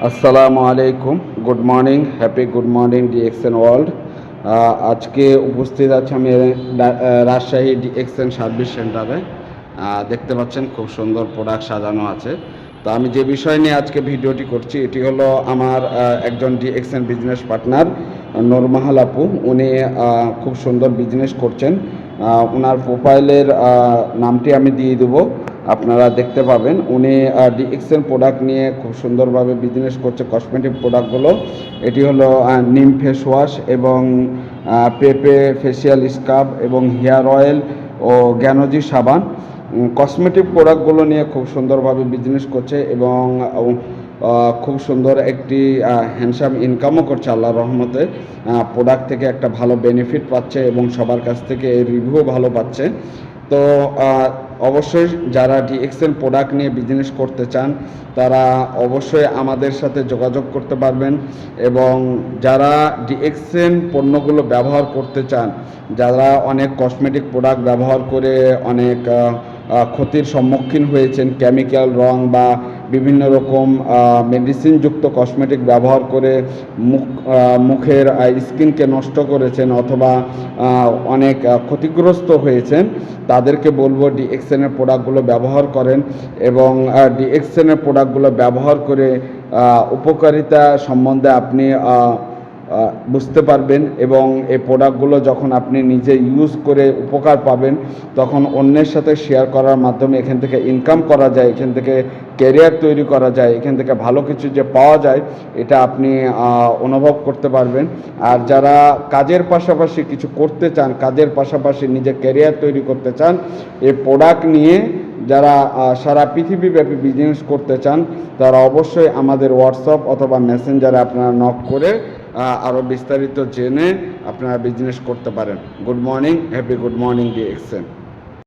আসসালামু আলাইকুম, good morning, happy good morning DXN world. আজকে উপস্থিত আছি আমি রাজশাহী ডিএক্সএন সার্ভিস সেন্টারে। দেখতে পাচ্ছেন খুব সুন্দর প্রোডাক্ট সাজানো আছে। তো আমি যে বিষয় নিয়ে আজকে ভিডিওটি করছি এটি হলো আমার একজন ডিএক্সএন বিজনেস পার্টনার নূরমাহাল আপু। উনি খুব সুন্দর বিজনেস করছেন। ওনার প্রোফাইলের নামটি আমি দিয়ে দেবো, আপনারা দেখতে পাবেন। উনি ডিএক্সএন প্রোডাক্ট নিয়ে খুব সুন্দরভাবে বিজনেস করছে, কসমেটিক প্রোডাক্টগুলো। এটি হলো নিম ফেস ওয়াশ এবং পেপে ফেসিয়াল স্ক্রাব এবং হেয়ার অয়েল ও জ্ঞানজি সাবান। কসমেটিক প্রোডাক্টগুলো নিয়ে খুব সুন্দরভাবে বিজনেস করছে এবং খুব সুন্দর একটি হ্যান্ডসাম ইনকামও করছে আল্লাহর রহমতে। প্রোডাক্ট থেকে একটা ভালো বেনিফিট পাচ্ছে এবং সবার কাছ থেকে রিভিউ ভালো পাচ্ছে। তো অবশ্যই যারা ডিএক্সএন প্রোডাক্ট নিয়ে বিজনেস করতে চান তারা অবশ্যই আমাদের সাথে যোগাযোগ করতে পারবেন। এবং যারা ডিএক্সএন পণ্যগুলো ব্যবহার করতে চান, যারা অনেক কসমেটিক প্রোডাক্ট ব্যবহার করে অনেক ক্ষতির সম্মুখীন হয়েছেন, কেমিক্যাল রং বা বিভিন্ন রকম মেডিসিনযুক্ত কসমেটিক ব্যবহার করে মুখের স্কিনকে নষ্ট করেছেন অথবা অনেক ক্ষতিগ্রস্ত হয়েছেন, তাদেরকে বলবো ডিএক্সএনের প্রোডাক্টগুলো ব্যবহার করেন এবং ডিএক্সএনের প্রোডাক্টগুলো ব্যবহার করে উপকারিতা সম্বন্ধে আপনি বুঝতে পারবেন এবং এই প্রোডাক্টগুলো যখন আপনি নিজে ইউজ করে উপকার পাবেন তখন অন্যের সাথে শেয়ার করার মাধ্যমে এখান থেকে ইনকাম করা যায়, এখান থেকে ক্যারিয়ার তৈরি করা যায়, এখান থেকে ভালো কিছু যে পাওয়া যায় এটা আপনি অনুভব করতে পারবেন। আর যারা কাজের পাশাপাশি কিছু করতে চান, কাজের পাশাপাশি নিজের ক্যারিয়ার তৈরি করতে চান, এই প্রোডাক্ট নিয়ে যারা সারা পৃথিবীব্যাপী বিজনেস করতে চান তারা অবশ্যই আমাদের হোয়াটসঅ্যাপ অথবা মেসেঞ্জারে আপনারা নক করে আরও বিস্তারিত জেনে আপনারা বিজনেস করতে পারেন। Good morning, happy good morning DXN.